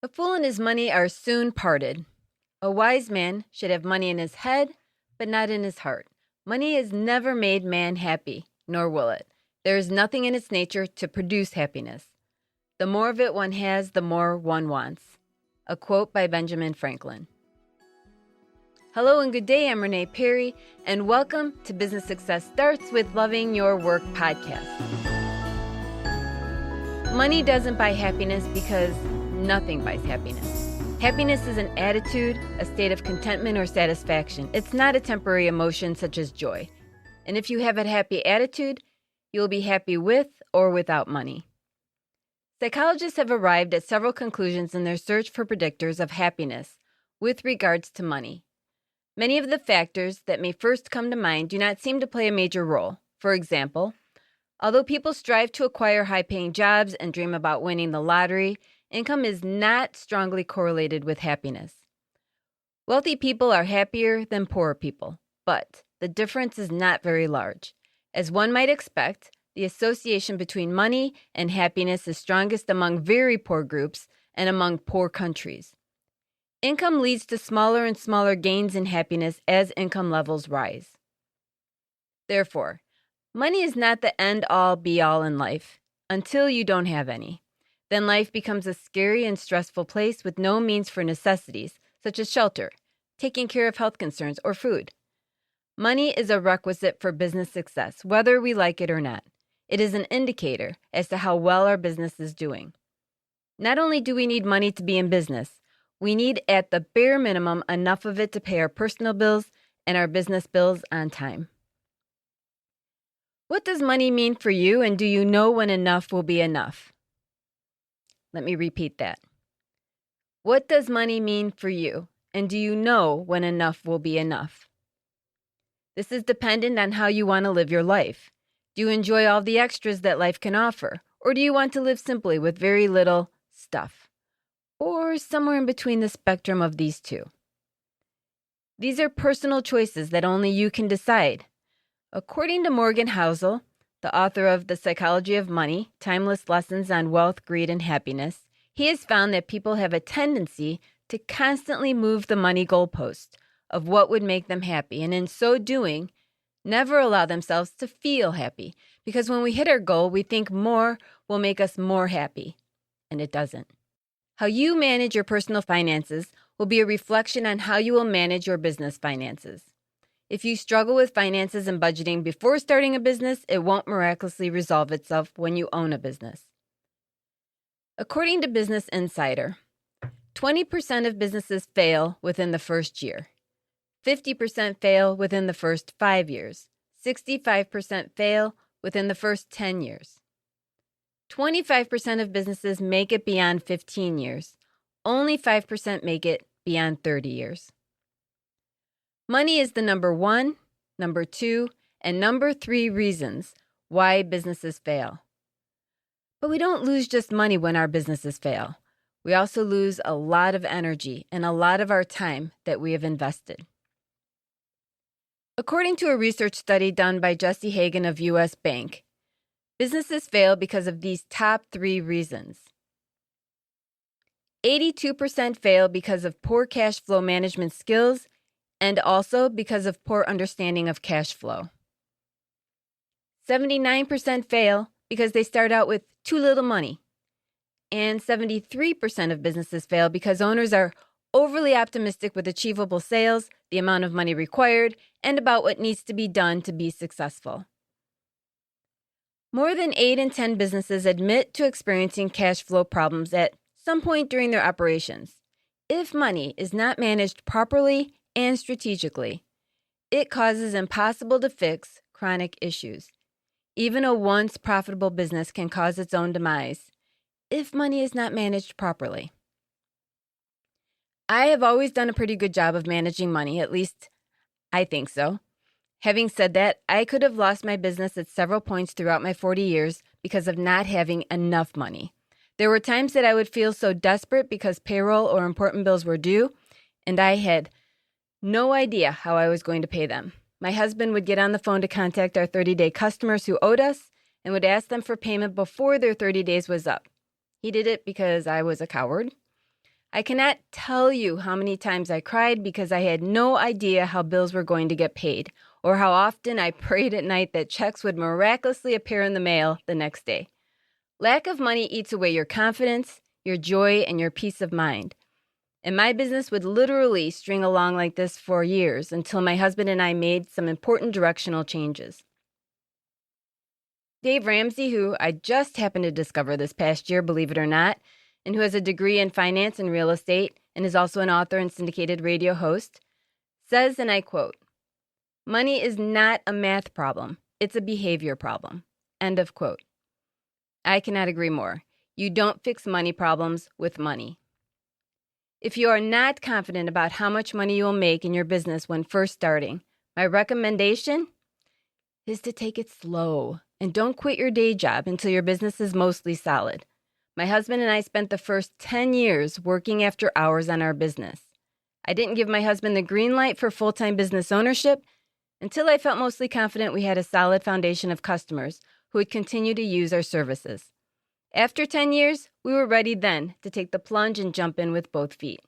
A fool and his money are soon parted. A wise man should have money in his head, but not in his heart. Money has never made man happy, nor will it. There is nothing in its nature to produce happiness. The more of it one has, the more one wants. A quote by Benjamin Franklin. Hello and good day, I'm Renee Perry, and welcome to Business Success Starts with Loving Your Work podcast. Money doesn't buy happiness because nothing buys happiness. Happiness is an attitude, a state of contentment or satisfaction. It's not a temporary emotion such as joy. And if you have a happy attitude, you'll be happy with or without money. Psychologists have arrived at several conclusions in their search for predictors of happiness with regards to money. Many of the factors that may first come to mind do not seem to play a major role. For example, although people strive to acquire high-paying jobs and dream about winning the lottery, income is not strongly correlated with happiness. Wealthy people are happier than poorer people, but the difference is not very large. As one might expect, the association between money and happiness is strongest among very poor groups and among poor countries. Income leads to smaller and smaller gains in happiness as income levels rise. Therefore, money is not the end-all, be-all in life until you don't have any. Then life becomes a scary and stressful place with no means for necessities, such as shelter, taking care of health concerns, or food. Money is a requisite for business success, whether we like it or not. It is an indicator as to how well our business is doing. Not only do we need money to be in business, we need at the bare minimum enough of it to pay our personal bills and our business bills on time. What does money mean for you, and do you know when enough will be enough? Let me repeat that. What does money mean for you, and do you know when enough will be enough? This is dependent on how you want to live your life. Do you enjoy all the extras that life can offer, or do you want to live simply with very little stuff? Or somewhere in between the spectrum of these two? These are personal choices that only you can decide. According to Morgan Housel, the author of The Psychology of Money, Timeless Lessons on Wealth, Greed, and Happiness, he has found that people have a tendency to constantly move the money goalpost of what would make them happy, and in so doing, never allow themselves to feel happy, because when we hit our goal, we think more will make us more happy, and it doesn't. How you manage your personal finances will be a reflection on how you will manage your business finances. If you struggle with finances and budgeting before starting a business, it won't miraculously resolve itself when you own a business. According to Business Insider, 20% of businesses fail within the first year. 50% fail within the first 5 years. 65% fail within the first 10 years. 25% of businesses make it beyond 15 years. Only 5% make it beyond 30 years. Money is the number 1, number 2, and number 3 reasons why businesses fail. But we don't lose just money when our businesses fail. We also lose a lot of energy and a lot of our time that we have invested. According to a research study done by Jesse Hagan of U.S. Bank, businesses fail because of these top 3 reasons. 82% fail because of poor cash flow management skills and also because of poor understanding of cash flow. 79% fail because they start out with too little money. And 73% of businesses fail because owners are overly optimistic with achievable sales, the amount of money required, and about what needs to be done to be successful. More than 8 in 10 businesses admit to experiencing cash flow problems at some point during their operations. If money is not managed properly and strategically, it causes impossible to fix chronic issues. Even a once profitable business can cause its own demise if money is not managed properly. I have always done a pretty good job of managing money, at least I think so. Having said that, I could have lost my business at several points throughout my 40 years because of not having enough money. There were times that I would feel so desperate because payroll or important bills were due, and I had no idea how I was going to pay them. My husband would get on the phone to contact our 30-day customers who owed us and would ask them for payment before their 30 days was up. He did it because I was a coward. I cannot tell you how many times I cried because I had no idea how bills were going to get paid, or how often I prayed at night that checks would miraculously appear in the mail the next day. Lack of money eats away your confidence, your joy, and your peace of mind. And my business would literally string along like this for years until my husband and I made some important directional changes. Dave Ramsey, who I just happened to discover this past year, believe it or not, and who has a degree in finance and real estate and is also an author and syndicated radio host, says, and I quote, "Money is not a math problem. It's a behavior problem." End of quote. I cannot agree more. You don't fix money problems with money. If you are not confident about how much money you will make in your business when first starting, my recommendation is to take it slow and don't quit your day job until your business is mostly solid. My husband and I spent the first 10 years working after hours on our business. I didn't give my husband the green light for full-time business ownership until I felt mostly confident we had a solid foundation of customers who would continue to use our services. After 10 years, we were ready then to take the plunge and jump in with both feet.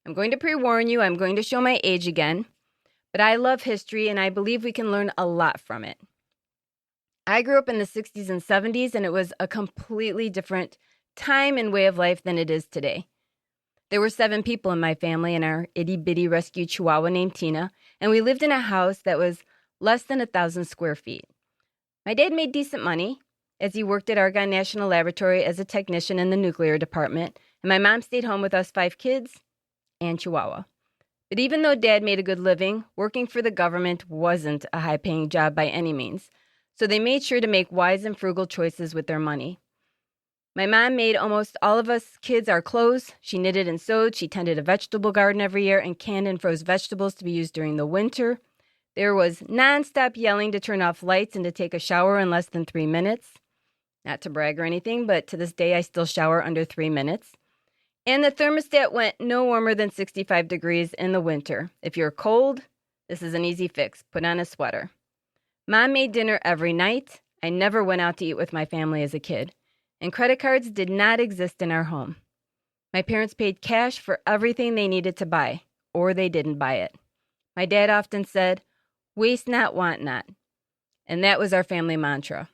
I'm going to pre-warn you, I'm going to show my age again, but I love history and I believe we can learn a lot from it. I grew up in the 60s and 70s, and it was a completely different time and way of life than it is today. There were 7 people in my family and our itty-bitty rescue chihuahua named Tina, and we lived in a house that was less than 1,000 square feet. My dad made decent money, as he worked at Argonne National Laboratory as a technician in the nuclear department, and my mom stayed home with us 5 kids and Chihuahua. But even though Dad made a good living, working for the government wasn't a high-paying job by any means, so they made sure to make wise and frugal choices with their money. My mom made almost all of us kids our clothes. She knitted and sewed. She tended a vegetable garden every year and canned and froze vegetables to be used during the winter. There was nonstop yelling to turn off lights and to take a shower in less than 3 minutes. Not to brag or anything, but to this day I still shower under 3 minutes. And the thermostat went no warmer than 65 degrees in the winter. If you're cold, this is an easy fix. Put on a sweater. Mom made dinner every night. I never went out to eat with my family as a kid. And credit cards did not exist in our home. My parents paid cash for everything they needed to buy, or they didn't buy it. My dad often said, "Waste not, want not." And that was our family mantra.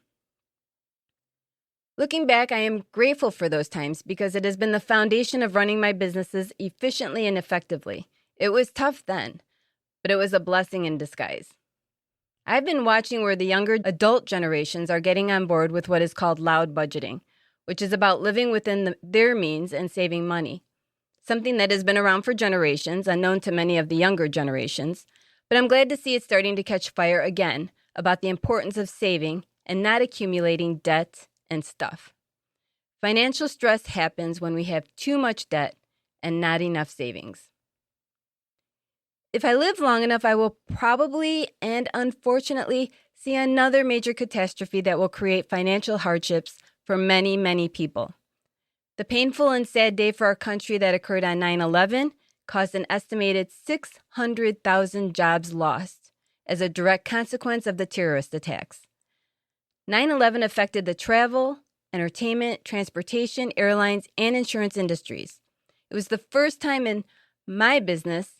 Looking back, I am grateful for those times because it has been the foundation of running my businesses efficiently and effectively. It was tough then, but it was a blessing in disguise. I've been watching where the younger adult generations are getting on board with what is called loud budgeting, which is about living within their means and saving money. Something that has been around for generations, unknown to many of the younger generations, but I'm glad to see it starting to catch fire again about the importance of saving and not accumulating debt and stuff. Financial stress happens when we have too much debt and not enough savings. If I live long enough, I will probably and unfortunately see another major catastrophe that will create financial hardships for many, many people. The painful and sad day for our country that occurred on 9/11 caused an estimated 600,000 jobs lost as a direct consequence of the terrorist attacks. 9/11 affected the travel, entertainment, transportation, airlines, and insurance industries. It was the first time in my business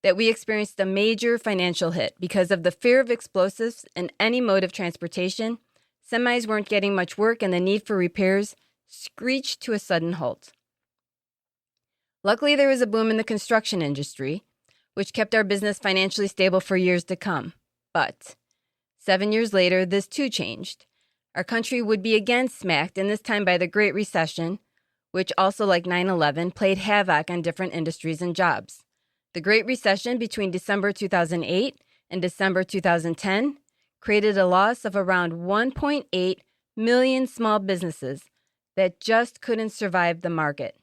that we experienced a major financial hit because of the fear of explosives in any mode of transportation. Semis weren't getting much work, and the need for repairs screeched to a sudden halt. Luckily, there was a boom in the construction industry, which kept our business financially stable for years to come. But 7 years later, this too changed. Our country would be again smacked, and this time by the Great Recession, which also, like 9/11, played havoc on different industries and jobs. The Great Recession between December 2008 and December 2010 created a loss of around 1.8 million small businesses that just couldn't survive the market.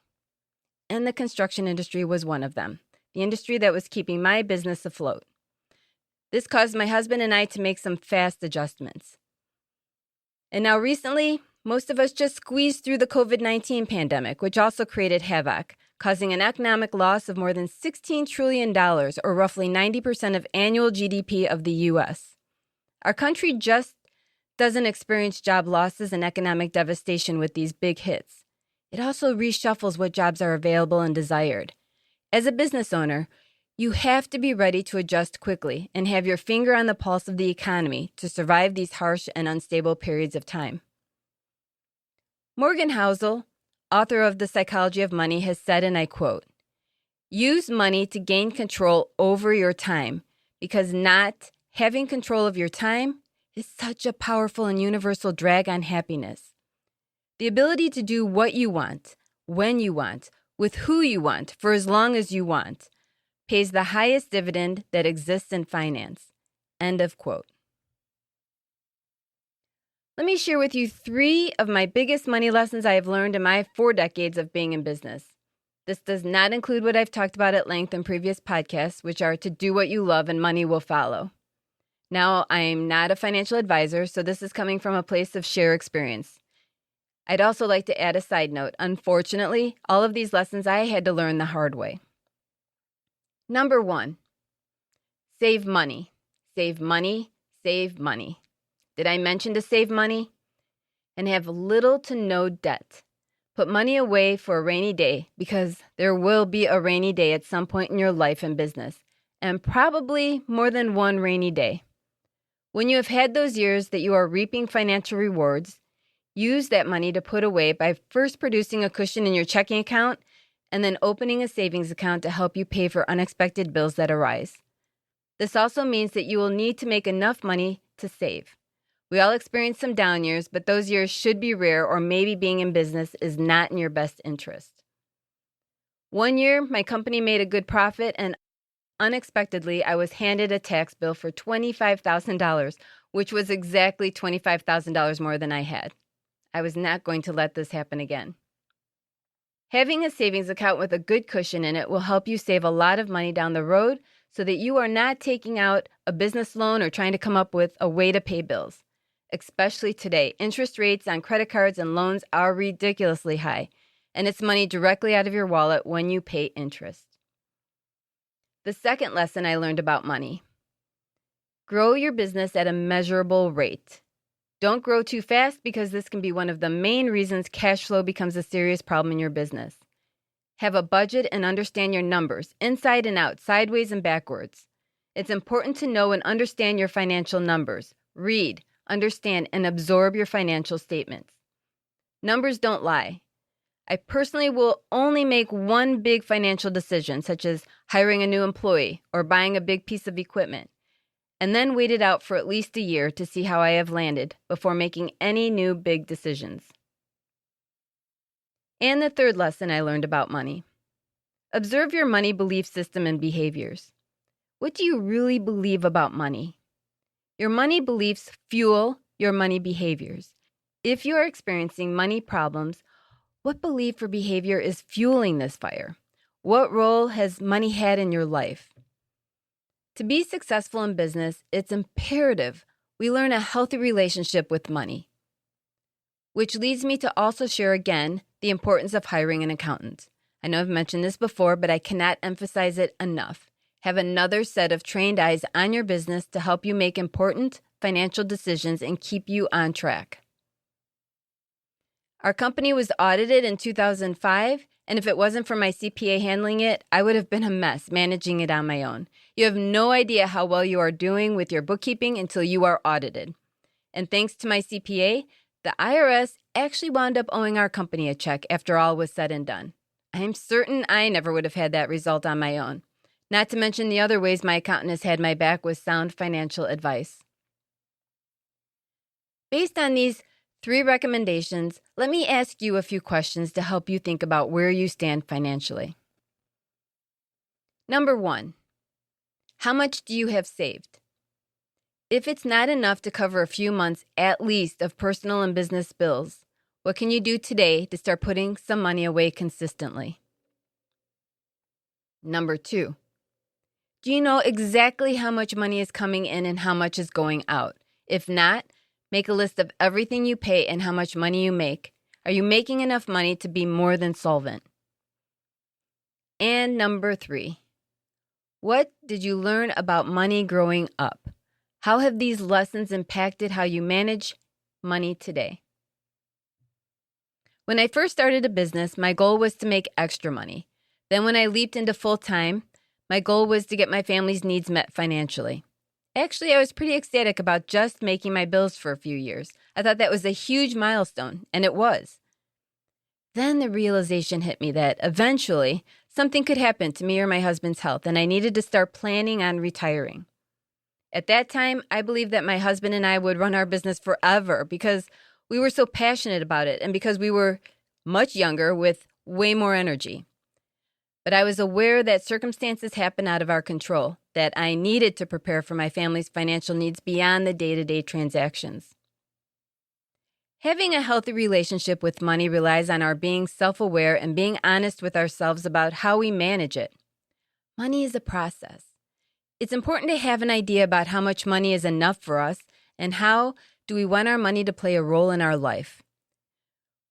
And the construction industry was one of them, the industry that was keeping my business afloat. This caused my husband and I to make some fast adjustments. And now recently, most of us just squeezed through the COVID-19 pandemic, which also created havoc, causing an economic loss of more than $16 trillion, or roughly 90% of annual GDP of the U.S. Our country just doesn't experience job losses and economic devastation with these big hits. It also reshuffles what jobs are available and desired. As a business owner, you have to be ready to adjust quickly and have your finger on the pulse of the economy to survive these harsh and unstable periods of time. Morgan Housel, author of The Psychology of Money, has said, and I quote, "Use money to gain control over your time, because not having control of your time is such a powerful and universal drag on happiness. The ability to do what you want, when you want, with who you want, for as long as you want, pays the highest dividend that exists in finance." End of quote. Let me share with you 3 of my biggest money lessons I have learned in my 4 decades of being in business. This does not include what I've talked about at length in previous podcasts, which are to do what you love and money will follow. Now, I'm not a financial advisor, so this is coming from a place of shared experience. I'd also like to add a side note. Unfortunately, all of these lessons I had to learn the hard way. Number 1, save money. Save money, save money. Did I mention to save money? And have little to no debt. Put money away for a rainy day, because there will be a rainy day at some point in your life and business, and probably more than one rainy day. When you have had those years that you are reaping financial rewards, use that money to put away by first producing a cushion in your checking account and then opening a savings account to help you pay for unexpected bills that arise. This also means that you will need to make enough money to save. We all experience some down years, but those years should be rare, or maybe being in business is not in your best interest. One year, my company made a good profit, and unexpectedly, I was handed a tax bill for $25,000, which was exactly $25,000 more than I had. I was not going to let this happen again. Having a savings account with a good cushion in it will help you save a lot of money down the road so that you are not taking out a business loan or trying to come up with a way to pay bills. Especially today, interest rates on credit cards and loans are ridiculously high, and it's money directly out of your wallet when you pay interest. The second lesson I learned about money: grow your business at a measurable rate. Don't grow too fast, because this can be one of the main reasons cash flow becomes a serious problem in your business. Have a budget and understand your numbers, inside and out, sideways and backwards. It's important to know and understand your financial numbers. Read, understand, and absorb your financial statements. Numbers don't lie. I personally will only make one big financial decision, such as hiring a new employee or buying a big piece of equipment, and then wait it out for at least a year to see how I have landed before making any new big decisions. And the third lesson I learned about money: observe your money belief system and behaviors. What do you really believe about money? Your money beliefs fuel your money behaviors. If you are experiencing money problems, what belief or behavior is fueling this fire? What role has money had in your life? To be successful in business, it's imperative we learn a healthy relationship with money. Which leads me to also share again the importance of hiring an accountant. I know I've mentioned this before, but I cannot emphasize it enough. Have another set of trained eyes on your business to help you make important financial decisions and keep you on track. Our company was audited in 2005, and if it wasn't for my CPA handling it, I would have been a mess managing it on my own. You have no idea how well you are doing with your bookkeeping until you are audited. And thanks to my CPA, the IRS actually wound up owing our company a check after all was said and done. I'm certain I never would have had that result on my own. Not to mention the other ways my accountant has had my back with sound financial advice. Based on these 3 recommendations, let me ask you a few questions to help you think about where you stand financially. Number 1, how much do you have saved? If it's not enough to cover a few months at least of personal and business bills, what can you do today to start putting some money away consistently? Number 2, do you know exactly how much money is coming in and how much is going out? If not, make a list of everything you pay and how much money you make. Are you making enough money to be more than solvent? And number 3, what did you learn about money growing up? How have these lessons impacted how you manage money today? When I first started a business, my goal was to make extra money. Then when I leaped into full-time, my goal was to get my family's needs met financially. Actually, I was pretty ecstatic about just making my bills for a few years. I thought that was a huge milestone, and it was. Then the realization hit me that eventually something could happen to me or my husband's health, and I needed to start planning on retiring. At that time, I believed that my husband and I would run our business forever because we were so passionate about it and because we were much younger with way more energy. But I was aware that circumstances happen out of our control, that I needed to prepare for my family's financial needs beyond the day-to-day transactions. Having a healthy relationship with money relies on our being self-aware and being honest with ourselves about how we manage it. Money is a process. It's important to have an idea about how much money is enough for us and how do we want our money to play a role in our life.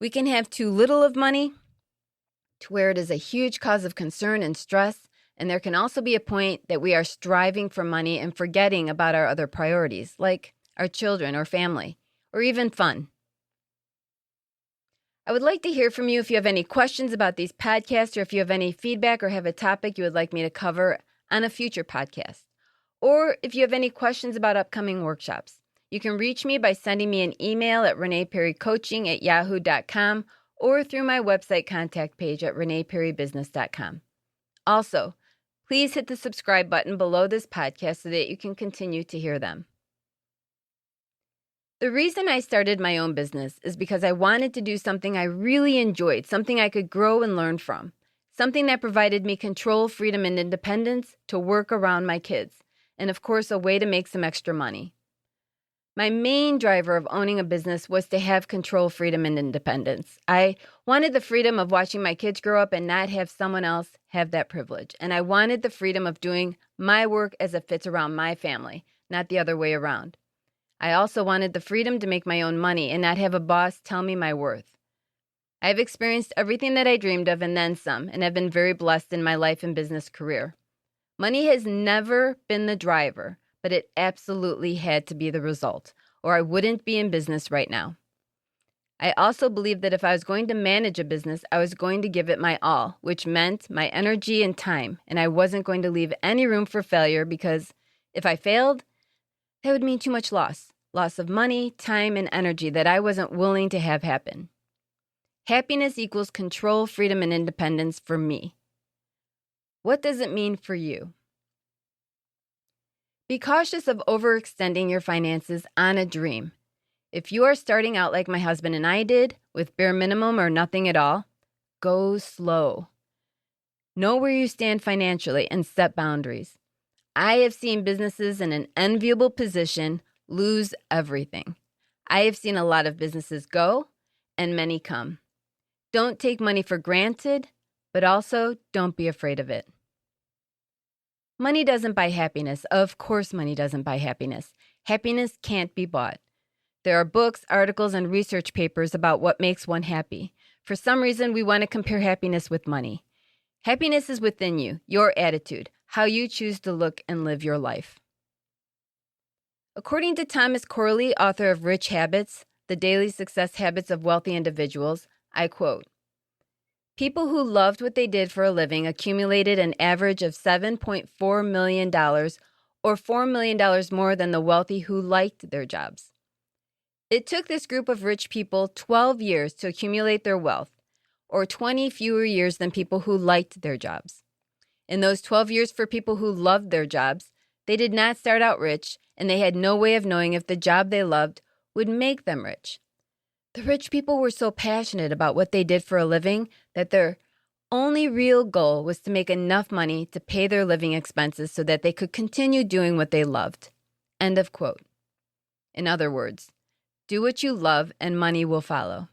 We can have too little of money to where it is a huge cause of concern and stress, and there can also be a point that we are striving for money and forgetting about our other priorities, like our children or family, or even fun. I would like to hear from you if you have any questions about these podcasts or if you have any feedback or have a topic you would like me to cover on a future podcast, or if you have any questions about upcoming workshops. You can reach me by sending me an email at reneeperrycoaching@yahoo.com or through my website contact page at reneeperrybusiness.com. Also, please hit the subscribe button below this podcast so that you can continue to hear them. The reason I started my own business is because I wanted to do something I really enjoyed, something I could grow and learn from, something that provided me control, freedom, and independence to work around my kids, and of course, a way to make some extra money. My main driver of owning a business was to have control, freedom, and independence. I wanted the freedom of watching my kids grow up and not have someone else have that privilege. And I wanted the freedom of doing my work as it fits around my family, not the other way around. I also wanted the freedom to make my own money and not have a boss tell me my worth. I've experienced everything that I dreamed of and then some, and have been very blessed in my life and business career. Money has never been the driver, but it absolutely had to be the result, or I wouldn't be in business right now. I also believed that if I was going to manage a business, I was going to give it my all, which meant my energy and time, and I wasn't going to leave any room for failure because if I failed, that would mean too much loss of money, time, and energy that I wasn't willing to have happen. Happiness equals control, freedom, and independence for me. What does it mean for you? Be cautious of overextending your finances on a dream. If you are starting out like my husband and I did, with bare minimum or nothing at all, go slow. Know where you stand financially and set boundaries. I have seen businesses in an enviable position lose everything. I have seen a lot of businesses go and many come. Don't take money for granted, but also don't be afraid of it. Money doesn't buy happiness. Of course, money doesn't buy happiness. Happiness can't be bought. There are books, articles, and research papers about what makes one happy. For some reason, we want to compare happiness with money. Happiness is within you, your attitude, how you choose to look and live your life. According to Thomas Corley, author of Rich Habits, The Daily Success Habits of Wealthy Individuals, I quote, "People who loved what they did for a living accumulated an average of $7.4 million, or $4 million more than the wealthy who liked their jobs. It took this group of rich people 12 years to accumulate their wealth, or 20 fewer years than people who liked their jobs. In those 12 years for people who loved their jobs, they did not start out rich, and they had no way of knowing if the job they loved would make them rich. The rich people were so passionate about what they did for a living that their only real goal was to make enough money to pay their living expenses so that they could continue doing what they loved." End of quote. In other words, do what you love and money will follow.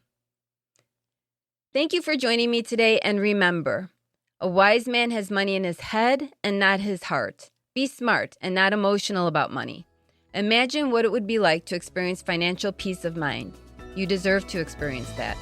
Thank you for joining me today, and remember, a wise man has money in his head and not his heart. Be smart and not emotional about money. Imagine what it would be like to experience financial peace of mind. You deserve to experience that.